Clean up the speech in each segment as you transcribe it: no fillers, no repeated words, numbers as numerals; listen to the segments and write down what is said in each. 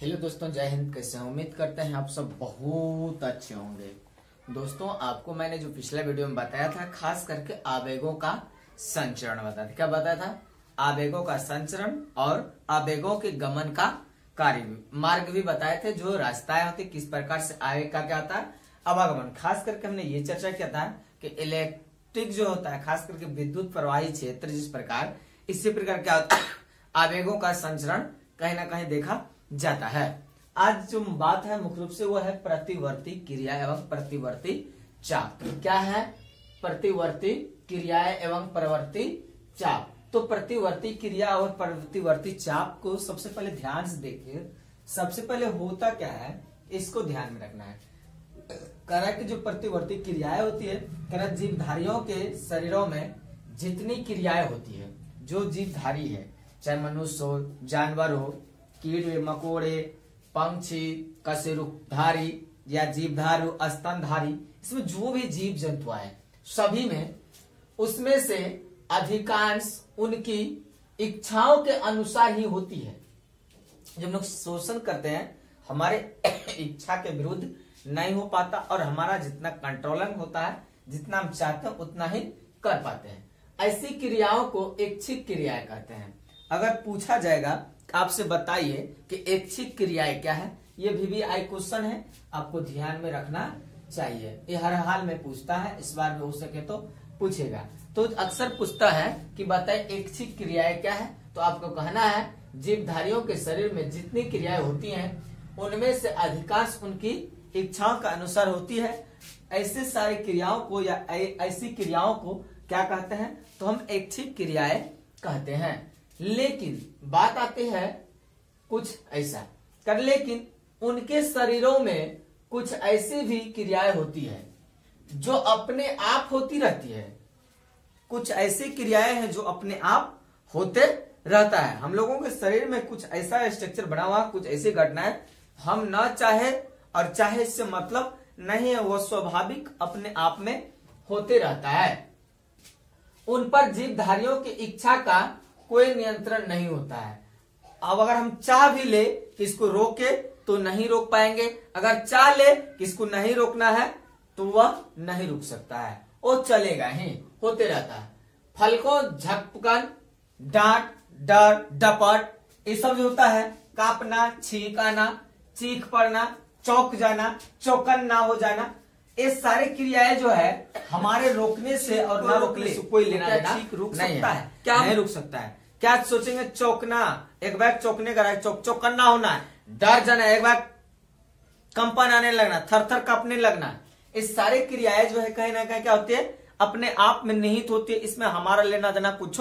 Hello दोस्तों, जय हिंद। कैसे हैं? उम्मीद करते हैं आप सब बहुत अच्छे होंगे। दोस्तों, आपको मैंने जो पिछले वीडियो में बताया था, खास करके आवेगों का संचरण बताया था। क्या बताया था? आवेगों का संचरण और आवेगों के गमन का कार्य मार्ग भी बताए थे। जो रास्ताएं होती, किस प्रकार से आवेग का क्या होता है, आवागमन। खास करके हमने ये चर्चा किया था कि इलेक्ट्रिक जो होता है, खास करके विद्युत प्रवाही क्षेत्र जिस प्रकार, इसी प्रकार क्या होता है, आवेगों का संचरण कहीं ना कहीं देखा जाता है। आज जो बात है मुख्य रूप से वो है प्रतिवर्ती क्रिया एवं प्रतिवर्ती चाप। क्या है? प्रतिवर्ती क्रियाएं एवं प्रवर्ती चाप। तो प्रतिवर्ती क्रिया और प्रतिवर्ती चाप को सबसे पहले ध्यान से देखिए। सबसे पहले होता क्या है, इसको ध्यान में रखना है। करा कि जो प्रतिवर्ती क्रियाएं होती है, करा जीवधारियों के शरीरों में जितनी क्रियाएं होती है, जो जीवधारी है, चाहे मनुष्य हो, जानवर हो, कीड़े मकोड़े, पंछी, कशेरुकधारी या जीवधारी, स्तनधारी, इसमें जो भी जीव जंतु है सभी में, उसमें से अधिकांश उनकी इच्छाओं के अनुसार ही होती है। जब हम लोग शोषण करते हैं, हमारे इच्छा के विरुद्ध नहीं हो पाता और हमारा जितना कंट्रोलिंग होता है, जितना हम चाहते हैं उतना ही कर पाते हैं। ऐसी क्रियाओं को ऐच्छिक क्रियाएं कहते हैं। अगर पूछा जाएगा आपसे बताइए कि ऐच्छिक क्रियाएं क्या है, ये VVI क्वेश्चन है, आपको ध्यान में रखना चाहिए। ये हर हाल में पूछता है, इस बार में हो सके तो पूछेगा। तो अक्सर पूछता है कि बताइए ऐच्छिक क्रियाएं क्या है, तो आपको कहना है जीवधारियों के शरीर में जितनी क्रियाएं होती हैं उनमें से अधिकांश उनकी इच्छाओं का अनुसार होती है। ऐसे सारी क्रियाओं को या ऐसी क्रियाओं को क्या कहते हैं, तो हम ऐच्छिक क्रियाएं कहते हैं। लेकिन बात आती है कुछ ऐसा कर, लेकिन उनके शरीरों में कुछ ऐसी भी क्रियाएं होती है जो अपने आप होती रहती है। कुछ ऐसी क्रियाएं हैं जो अपने आप होते रहता है। हम लोगों के शरीर में कुछ ऐसा स्ट्रक्चर बना हुआ, कुछ ऐसी घटनाएं हम न चाहे और चाहे इससे मतलब नहीं है, वो स्वाभाविक अपने आप में होते रहता है। उन पर जीवधारियों की इच्छा का कोई नियंत्रण नहीं होता है। अब अगर हम चाह भी ले कि इसको रोके तो नहीं रोक पाएंगे, अगर चाह ले कि इसको नहीं रोकना है तो वह नहीं रुक सकता है, वो चलेगा ही, होते रहता है। फलकों, झपकन, डांट, डर, डपट, ये सब जो होता है, कांपना, छींक आना, चीख पड़ना, चौंक जाना, चौकन्ना हो जाना, ये सारी क्रियाएं जो है हमारे रोकने से और ना रोकने से कोई लेना देना रुक सकता है? क्या नहीं रुक सकता है? क्या सोचेंगे? चौंकना, एक बार चौंकने का चौकन्ना होना है, डर जाना, एक बार कंपन आने लगना, थर थर कांपने लगना, इस सारी क्रियाएं जो है कहीं ना कहीं क्या होती है, अपने आप में निहित होती है। इसमें हमारा लेना देना कुछ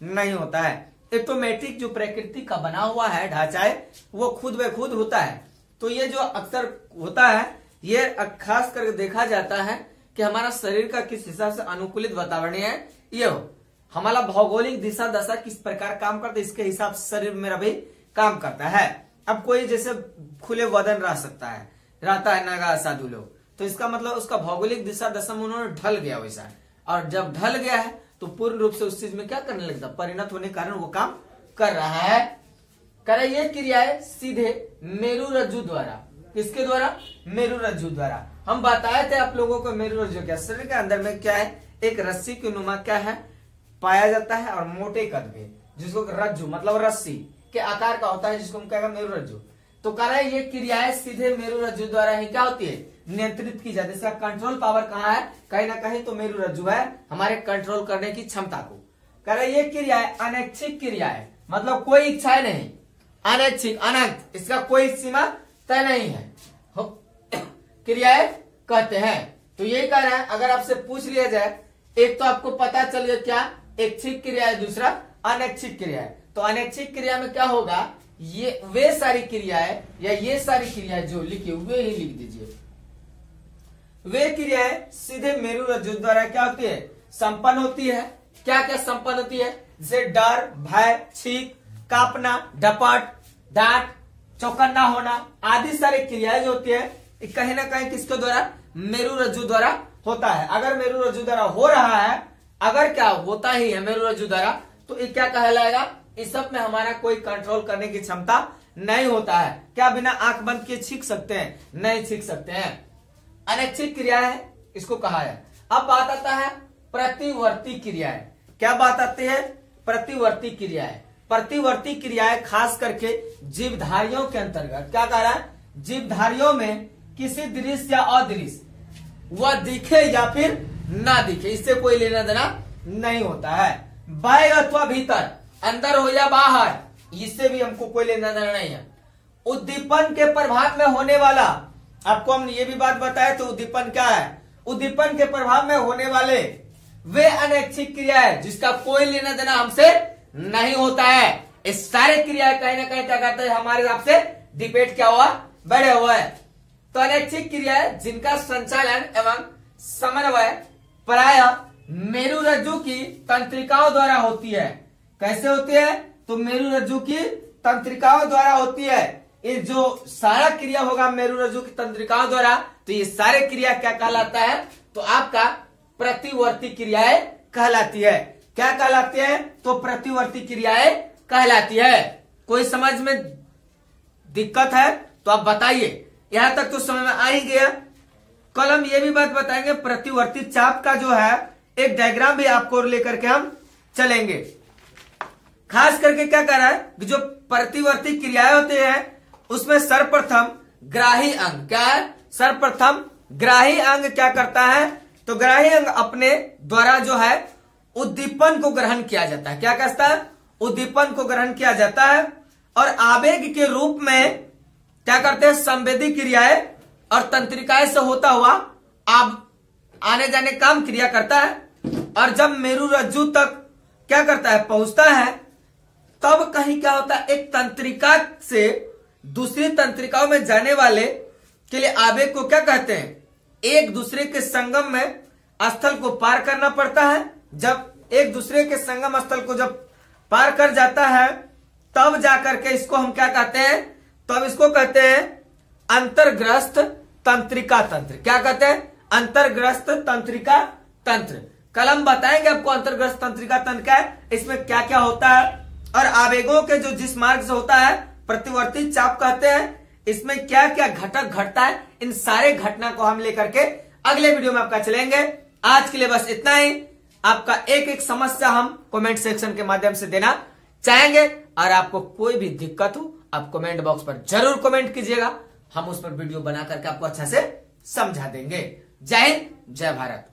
नहीं होता है। ऑटोमेटिक जो प्रकृति का बना हुआ है ढांचा है, वो खुद ब खुद होता है। तो ये जो अक्सर होता है, ये खास करके देखा जाता है कि हमारा शरीर का किस हिसाब से अनुकूलित वातावरण है, ये हो हमारा भौगोलिक दिशा दशा किस प्रकार काम करता है, इसके हिसाब से शरीर मेरा भी काम करता है। अब कोई जैसे खुले वदन रह सकता है, रहता है नागा साधु लोग, तो इसका मतलब उसका भौगोलिक दिशा दशा में उन्होंने ढल गया वैसा, और जब ढल गया है तो पूर्ण रूप से उस चीज में क्या करने लगता, परिणत होने के कारण वो काम कर रहा है। करे ये क्रियाएं सीधे मेरु रज्जु द्वारा, किसके द्वारा? मेरु रज्जु द्वारा। हम बताए थे आप लोगों को मेरु रज्जु क्या, शरीर के अंदर में क्या है, एक रस्सी की नुमा क्या है पाया जाता है, और मोटे कद में जिसको रज्जु मतलब रस्सी के आकार का होता है, जिसको हम कहेंगे मेरु रज्जु। तो कह रहे ये क्रियाएं सीधे मेरु रज्जु द्वारा ही क्या होती है, नियंत्रित की जाती है। इसका कंट्रोल पावर कहाँ है, कहीं ना कहीं तो मेरु रज्जु है हमारे कंट्रोल करने की क्षमता को। कह रहे ये क्रियाएं अनैच्छिक क्रियाएं, मतलब कोई इच्छाएं नहीं, अनैच्छिक, अनंत, इसका कोई सीमा तय नहीं है, क्रियाएं कहते हैं। तो ये कह रहा है, अगर आपसे पूछ लिया जाए, एक तो आपको पता चल गया क्या ऐच्छिक क्रिया है, दूसरा अनैच्छिक क्रिया है। तो अनैच्छिक क्रिया में क्या होगा, ये वे सारी क्रियाएं या ये सारी क्रियाएं जो लिखी हुए ही लिख दीजिए, वे क्रियाएं सीधे मेरु रज्जु द्वारा क्या होती है, संपन्न होती है। क्या क्या संपन्न होती है, जैसे डर, भय, छींक, कांपना, डपट, डांट, चौकन्ना होना आदि सारी क्रियाएं जो होती है कहीं ना कहीं किसके द्वारा, मेरु रज्जु द्वारा होता है। अगर मेरु रज्जु द्वारा हो रहा है, अगर क्या होता ही है मेरु रज्जु द्वारा, तो ये क्या कहलाएगा, इस सब में हमारा कोई कंट्रोल करने की क्षमता नहीं होता है। क्या बिना आंख बंद किए छींक सकते हैं? नहीं छींक सकते हैं। अनैच्छिक क्रिया है, इसको कहा है। अब बात आता है प्रतिवर्ती क्रियाएं। क्या बात आती है? प्रतिवर्ती क्रियाएं। प्रतिवर्ती क्रियाएं खास करके जीवधारियों के अंतर्गत। क्या कह रहा है? जीवधारियों में किसी दृश्य या अदृश्य वह दिखे या फिर ना दिखे, इससे कोई लेना देना नहीं होता है। बाहर अथवा भीतर, अंदर हो या बाहर, इससे भी हमको कोई लेना देना नहीं है। उद्दीपन के प्रभाव में होने वाला, आपको हम ये भी बात बताए तो उद्दीपन क्या है? उद्दीपन के प्रभाव में होने वाले वे अनैच्छिक क्रिया है जिसका कोई लेना देना हमसे नहीं होता है। इस सारे क्रिया कहीं ना कहीं क्या करते हैं? हमारे हिसाब से डिपेंड क्या हुआ? बढ़े हुआ है। तो अनैच्छिक क्रिया है जिनका संचालन एवं समन्वय प्राय मेरुरज्जु की तंत्रिकाओं द्वारा होती है। कैसे होती है? तो मेरुरज्जु की तंत्रिकाओं द्वारा होती है। ये जो सारा क्रिया होगा मेरुरज्जु की तंत्रिकाओं द्वारा, तो ये सारे क्रिया क्या कहलाता है? तो आपका प्रतिवर्ती क्रियाएं कहलाती है। क्या कहलाती है? तो प्रतिवर्ती क्रियाएं कहलाती है। कोई समझ में दिक्कत है तो आप बताइए। यहां तक तो समझ में आ ही गया। कल हम ये भी बात बताएंगे, प्रतिवर्ती चाप का जो है एक डायग्राम भी आपको लेकर के हम चलेंगे। खास करके क्या कर रहा है? जो प्रतिवर्ती क्रियाएं होती है उसमें सर्वप्रथम ग्राही अंग। क्या है? सर्वप्रथम ग्राही अंग क्या करता है? तो ग्राही अंग अपने द्वारा जो है उद्दीपन को ग्रहण किया जाता है। क्या कहता है? उद्दीपन को ग्रहण किया जाता है और आवेग के रूप में क्या करते हैं? संवेदी क्रियाएं और तंत्रिकाएं से होता हुआ आप आने जाने काम क्रिया करता है। और जब मेरुरज्जु तक क्या करता है? पहुंचता है, तब कहीं क्या होता है? एक तंत्रिका से दूसरी तंत्रिकाओं में जाने वाले के लिए आवेग को क्या कहते हैं? एक दूसरे के संगम में स्थल को पार करना पड़ता है। जब एक दूसरे के संगम स्थल को जब पार कर जाता है तब जाकर के इसको हम क्या कहते हैं? तब इसको कहते हैं अंतर्ग्रस्त तंत्रिका तंत्र। क्या कहते हैं? अंतर्ग्रस्त तंत्रिका तंत्र। कल हम बताएंगे आपको अंतर्ग्रस्त तंत्रिका तंत्र क्या है, इसमें क्या क्या होता है और आवेगों के जो जिस मार्ग से होता है प्रतिवर्ती चाप कहते हैं। इसमें क्या क्या घटक घटता है, इन सारे घटना को हम लेकर के अगले वीडियो में आपका चलेंगे। आज के लिए बस इतना ही। आपका एक एक समस्या हम कमेंट सेक्शन के माध्यम से देना चाहेंगे और आपको कोई भी दिक्कत हो आप कमेंट बॉक्स पर जरूर कमेंट कीजिएगा। हम उस पर वीडियो बना करके आपको अच्छा से समझा देंगे। जय हिंद, जय भारत।